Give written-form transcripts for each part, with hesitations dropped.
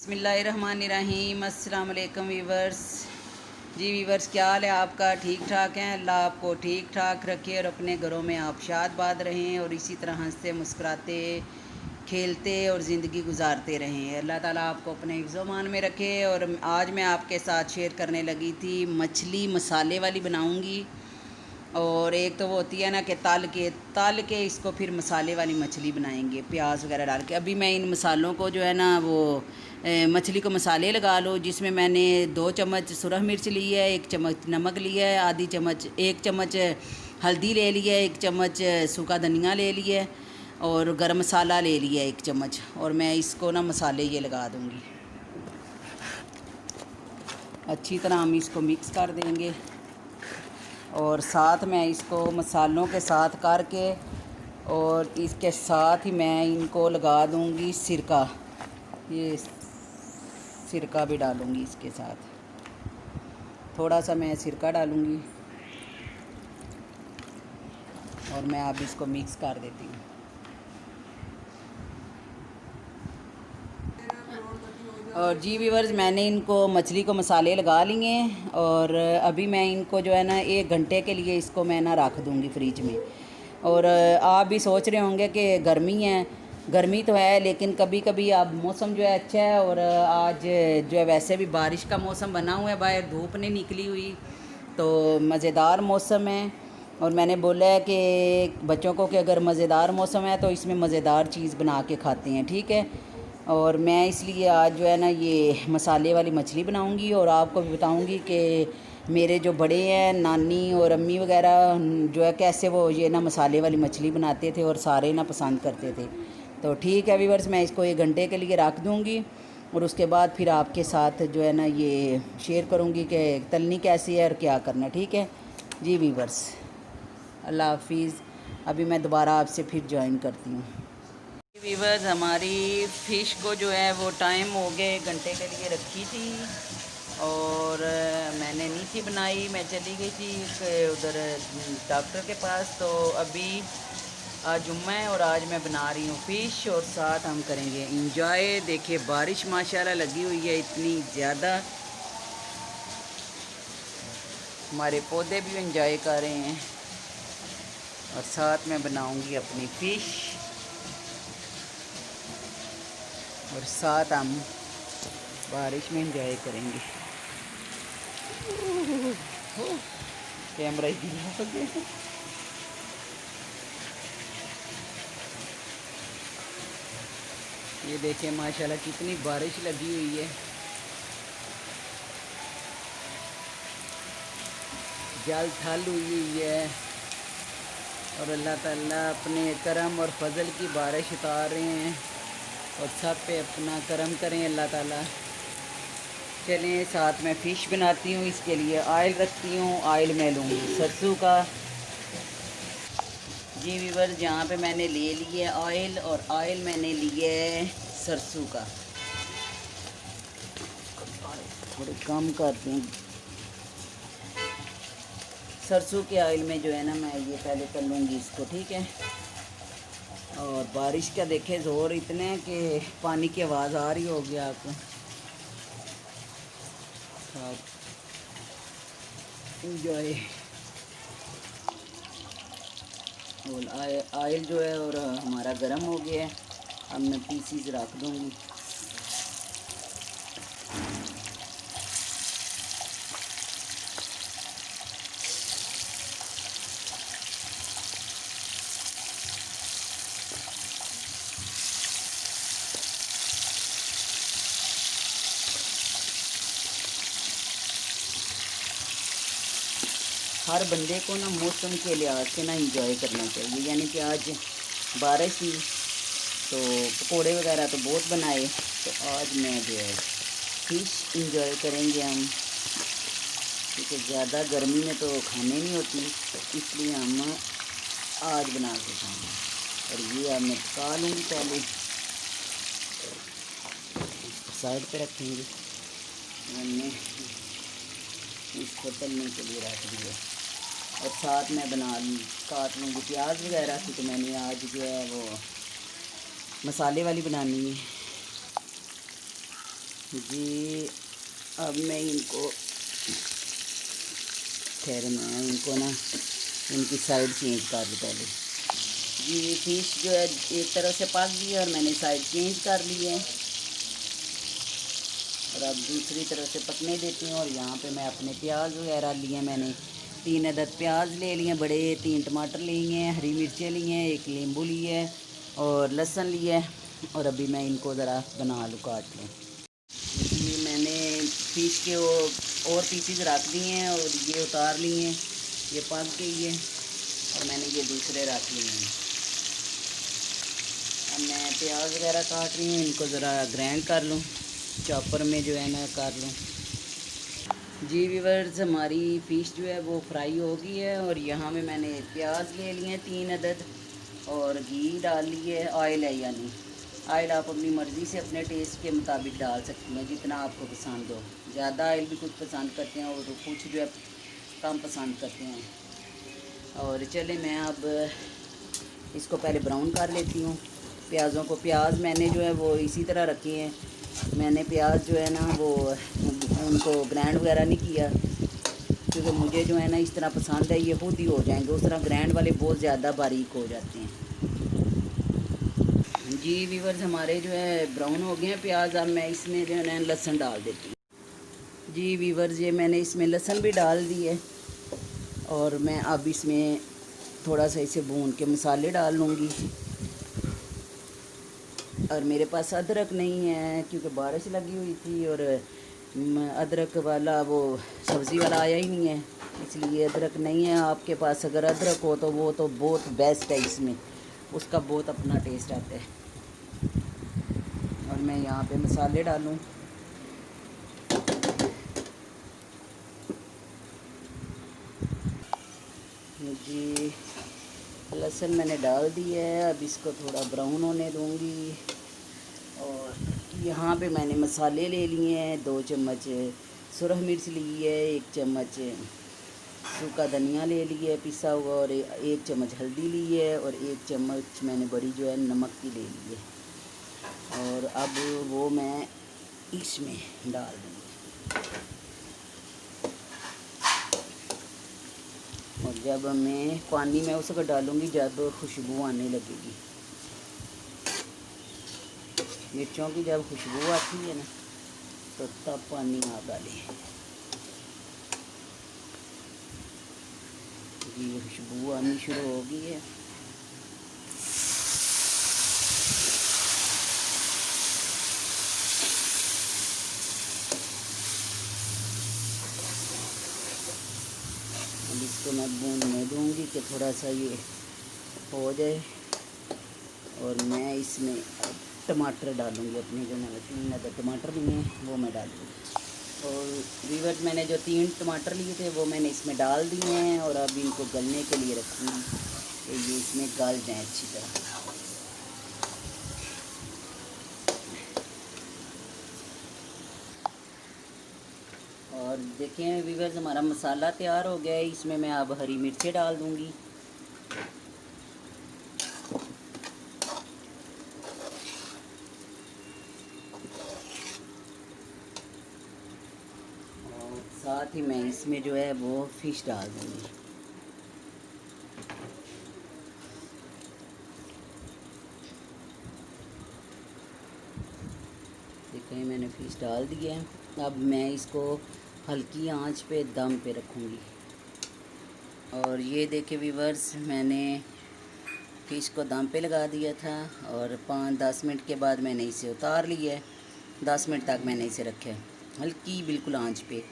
बिस्मिल्लाहिर्रहमानिर्रहीम। अस्सलाम वालेकुम वीवर्स। जी वीवर्स, क्या हाल है आपका? ठीक ठाक हैं? अल्लाह आपको ठीक ठाक रखे और अपने घरों में आप शाद रहें और इसी तरह हंसते मुस्कुराते खेलते और ज़िंदगी गुजारते रहें। अल्लाह ताला आपको अपने हिफ्ज़-ओ-मान में रखे। और आज मैं आपके साथ शेयर करने लगी थी, मछली मसाले वाली बनाऊँगी। और एक तो वो होती है ना कि तल के इसको फिर मसाले वाली मछली बनाएंगे, प्याज वगैरह डाल के। अभी मैं इन मसालों को जो है ना वो मछली को मसाले लगा लो, जिसमें मैंने 2 चम्मच सुरख मिर्च ली है, 1 चम्मच नमक लिया है, 1 चम्मच हल्दी ले लिया है, 1 चम्मच सूखा धनिया ले लिया है और गरम मसाला ले लिया है 1 चम्मच। और मैं इसको ना मसाले ये लगा दूँगी। अच्छी तरह हम इसको मिक्स कर देंगे और साथ में इसको मसालों के साथ करके और इसके साथ ही मैं इनको लगा दूंगी सिरका। ये सिरका भी डालूंगी इसके साथ, थोड़ा सा मैं सिरका डालूंगी और मैं अब इसको मिक्स कर देती हूँ। और जी व्यूअर्स, मैंने इनको मछली को मसाले लगा लिए और अभी मैं इनको जो है ना 1 घंटे के लिए इसको मैं ना रख दूँगी फ्रिज में। और आप भी सोच रहे होंगे कि गर्मी है, गर्मी तो है लेकिन कभी कभी अब मौसम जो है अच्छा है। और आज जो है वैसे भी बारिश का मौसम बना हुआ है, बाहर धूप नहीं निकली हुई, तो मज़ेदार मौसम है। और मैंने बोला है कि बच्चों को कि अगर मज़ेदार मौसम है तो इसमें मज़ेदार चीज़ बना के खाते हैं, ठीक है। और मैं इसलिए आज जो है ना ये मसाले वाली मछली बनाऊंगी और आपको भी बताऊंगी कि मेरे जो बड़े हैं नानी और अम्मी वगैरह जो है कैसे वो ये ना मसाले वाली मछली बनाते थे और सारे ना पसंद करते थे। तो ठीक है व्यूअर्स, मैं इसको 1 घंटे के लिए रख दूँगी और उसके बाद फिर आपके साथ जो है ना ये शेयर करूँगी कि तलनी कैसी है और क्या करना, ठीक है जी व्यूअर्स। अल्लाह हाफिज़। अभी मैं दोबारा आपसे फिर ज्वाइन करती हूँ। व्यूअर्स, हमारी फ़िश को जो है वो टाइम हो गए 1 घंटे के लिए रखी थी और मैंने नहीं थी बनाई, मैं चली गई थी उधर डॉक्टर के पास। तो अभी आज जुम्मा है और आज मैं बना रही हूँ फ़िश और साथ हम करेंगे इंजॉय। देखिए बारिश माशाल्लाह लगी हुई है इतनी ज़्यादा, हमारे पौधे भी इंजॉय कर रहे हैं और साथ में बनाऊँगी अपनी फ़िश और साथ हम बारिश में इंजॉय करेंगे। कैमरा ही ये देखें माशाल्लाह कितनी बारिश लगी हुई है, जल थल हुई है और अल्लाह ताला अपने करम और फजल की बारिश उतार रहे हैं और सब पे अपना करम करें अल्लाह ताला। चलें साथ में फ़िश बनाती हूँ, इसके लिए ऑयल रखती हूँ। ऑयल मैं लूँगी सरसों का। जी व्यूअर्स, यहाँ पे मैंने ले लिए ऑयल और ऑयल मैंने लिए सरसों का। थोड़े कम कर दें सरसों के ऑयल में जो है ना मैं ये पहले कर लूँगी इसको, ठीक है। और बारिश का देखें ज़ोर इतने कि पानी की आवाज़ आ रही होगी आपको। इंजॉय। और ऑयल जो है और हमारा गर्म हो गया है, अब मैं पीसीज रख दूँगी। हर बंदे को ना मौसम के लिहाज से ना इंजॉय करना चाहिए, यानी कि आज बारिश थी तो पकोड़े वगैरह तो बहुत बनाए, तो आज मैं जो है फ़िश इंजॉय करेंगे हम, क्योंकि ज़्यादा गर्मी में तो खाने नहीं होती, तो इसलिए हम आज बना के खाएंगे। और ये अब मैं पका लूँगी, पहले साइड पे रखेंगे। मैंने इसको तलने के लिए रख दिया और साथ में काट लूँगी प्याज वगैरह की। तो मैंने आज जो है वो मसाले वाली बनानी है। जी अब मैं इनको खैर मैं इनको ना इनकी साइड चेंज कर लूँ पहले। जी फिश जो है एक तरफ से पक गई है और मैंने साइड चेंज कर ली है और अब दूसरी तरफ से पकने देती हूँ। और यहाँ पे मैं अपने प्याज वगैरह लिए, मैंने 3 अदद प्याज ले लिए बड़े, 3 टमाटर लिए हैं, हरी मिर्चें ली हैं, 1 नींबू लिए है और लहसुन लिया है। और अभी मैं इनको ज़रा बना लूँ, काट लूँ। जी मैंने फिश के वो और पीसीज रख दिए हैं और ये उतार लिए हैं, ये पक गई है और मैंने ये दूसरे रख लिए हैं। अब मैं प्याज वगैरह काट रही हूँ, इनको ज़रा ग्राइंड कर लूँ, चॉपर में जो है ना कर लूँ। जी व्यूअर्स हमारी फ़िश जो है वो फ्राई हो गई है और यहाँ में मैंने प्याज ले लिए हैं 3 अदद और घी डाल लिए, ऑयल है यानी ऑयल आप अपनी मर्ज़ी से अपने टेस्ट के मुताबिक डाल सकती हैं, जितना आपको पसंद हो। ज़्यादा ऑयल भी कुछ पसंद करते हैं और कुछ जो है कम पसंद करते हैं। और चले मैं अब इसको पहले ब्राउन कर लेती हूँ प्याज़ों को। प्याज मैंने जो है वो इसी तरह रखे हैं, मैंने प्याज जो है ना वो उनको ग्राइंड वगैरह नहीं किया, क्योंकि मुझे जो है ना इस तरह पसंद है, ये खुद ही हो जाएंगे। उस तरह ग्राइंड वाले बहुत ज़्यादा बारीक हो जाते हैं। जी व्यूअर्स हमारे जो है ब्राउन हो गए हैं प्याज। अब मैं इसमें जो है ना लहसुन डाल देती हूँ। जी व्यूअर्स ये मैंने इसमें लहसुन भी डाल दी है और मैं अब इसमें थोड़ा सा इसे भून के मसाले डाल लूँगी। और मेरे पास अदरक नहीं है क्योंकि बारिश लगी हुई थी और अदरक वाला वो सब्ज़ी वाला आया ही नहीं है, इसलिए अदरक नहीं है। आपके पास अगर अदरक हो तो वो तो बहुत बेस्ट है, इसमें उसका बहुत अपना टेस्ट आता है। और मैं यहाँ पे मसाले डालूँ। जी लहसुन मैंने डाल दिया है, अब इसको थोड़ा ब्राउन होने दूँगी। और यहाँ पे मैंने मसाले ले लिए हैं, 2 चम्मच सुरख मिर्च ली है, 1 चम्मच सूखा धनिया ले लिया पिसा हुआ और 1 चम्मच हल्दी ली है और 1 चम्मच मैंने बड़ी जो है नमक की ले ली है। और अब वो मैं इसमें डाल दूँगी और जब मैं पानी में उस वक्त डालूँगी जब खुशबू आने लगेगी। मिर्चों की जब खुशबू आती है ना तो तब पानी आप डालें। ये खुशबू आनी शुरू हो गई है। अब इसको मैं भूनने दूँगी कि थोड़ा सा ये हो जाए और मैं इसमें टमाटर डालूँगी अपने, जो मैंने 3 अदद टमाटर लिए हैं वो मैं डालूँगी। और व्यूअर्स मैंने जो 3 टमाटर लिए थे वो मैंने इसमें डाल दिए हैं और अब इनको गलने के लिए रखूँगी कि ये इसमें गल जाएँ अच्छी तरह। और देखें व्यूअर्स हमारा मसाला तैयार हो गया है, इसमें मैं अब हरी मिर्चें डाल दूँगी। और साथ ही मैं इसमें जो है वो फ़िश डाल दूँगी। देखें मैंने फ़िश डाल दिया है। अब मैं इसको हल्की आंच पे दम पे रखूँगी। और ये देखें व्यूअर्स मैंने फ़िश को दम पे लगा दिया था और 5-10 मिनट के बाद मैंने इसे उतार लिया है। 10 मिनट तक मैंने इसे रखा है हल्की बिल्कुल आंच पे।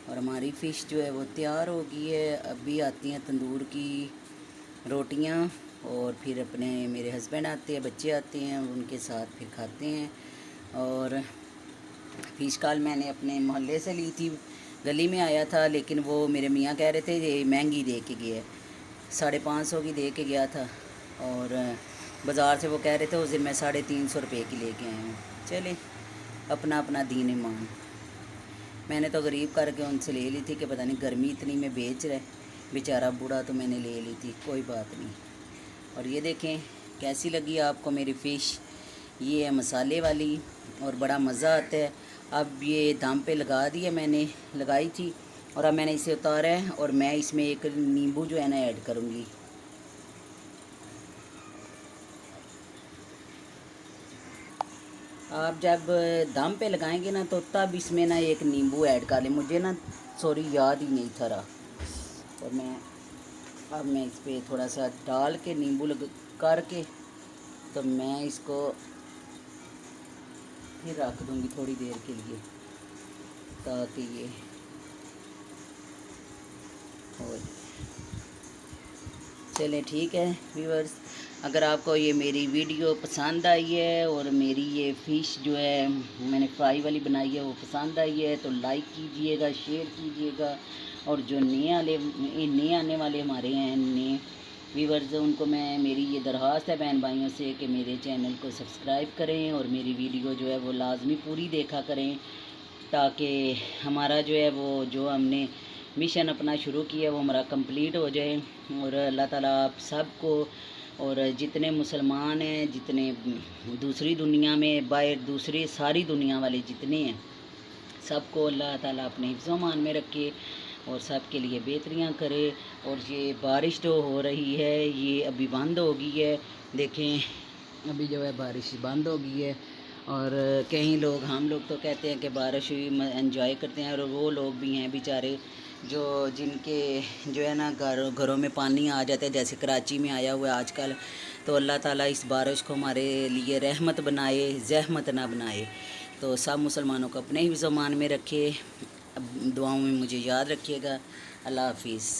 और हमारी फ़िश जो है वो तैयार हो गई है। अभी आती हैं तंदूर की रोटियां और फिर अपने मेरे हस्बैंड आते हैं, बच्चे आते हैं, उनके साथ फिर खाते हैं। और फ़िश कल मैंने अपने मोहल्ले से ली थी, गली में आया था, लेकिन वो मेरे मियाँ कह रहे थे ये महंगी दे के गया है, 550 की दे के गया था। और बाज़ार से वो कह रहे थे उस दिन मैं 350 रुपये की लेके आया हूँ। चले अपना अपना दीन ईमान। मैंने तो गरीब करके उनसे ले ली थी कि पता नहीं गर्मी इतनी में बेच रहे, बेचारा बूढ़ा, तो मैंने ले ली थी, कोई बात नहीं। और ये देखें कैसी लगी आपको मेरी फ़िश। ये है मसाले वाली और बड़ा मज़ा आता है। अब ये दम पे लगा दिया, मैंने लगाई थी और अब मैंने इसे उतारा है और मैं इसमें एक नींबू जो है ना ऐड करूँगी। आप जब दम पे लगाएंगे ना तो तब इसमें ना एक नींबू ऐड कर लें। मुझे ना सॉरी याद ही नहीं था रहा, और मैं इस पर थोड़ा सा डाल के नींबू लग करके तो मैं इसको फिर रख दूँगी थोड़ी देर के लिए, ताकि ये हो। चलें ठीक है व्यूअर्स, अगर आपको ये मेरी वीडियो पसंद आई है और मेरी ये फ़िश जो है मैंने फ्राई वाली बनाई है वो पसंद आई है तो लाइक कीजिएगा, शेयर कीजिएगा, और जो नए आने वाले हमारे हैं नए व्यूअर्स, उनको मैं मेरी ये दरख्वास्त है बहन भाइयों से कि मेरे चैनल को सब्सक्राइब करें और मेरी वीडियो जो है वो लाजमी पूरी देखा करें, ताकि हमारा जो है वो जो हमने मिशन अपना शुरू किया वो हमारा कंप्लीट हो जाए। और अल्लाह ताला आप सबको और जितने मुसलमान हैं, जितने दूसरी दुनिया में बाहर दूसरी सारी दुनिया वाले जितने हैं, सबको अल्लाह ताला अपने हिफ्ज़-ओ-मान में रखे और सब के लिए बेहतरियाँ करे। और ये बारिश जो हो रही है ये अभी बंद हो गई है, देखें अभी जो है बारिश बंद हो गई है। और कई लोग, हम लोग तो कहते हैं कि बारिश हुई एंजॉय करते हैं, और वो लोग भी हैं बेचारे जो जिनके जो है ना घरों में पानी आ जाता है, जैसे कराची में आया हुआ है आजकल। तो अल्लाह ताला इस बारिश को हमारे लिए रहमत बनाए, ज़हमत ना बनाए। तो सब मुसलमानों को अपने हिफ्ज़-ओ-मान में रखे, दुआओं में मुझे याद रखिएगा। अल्लाह हाफिज़।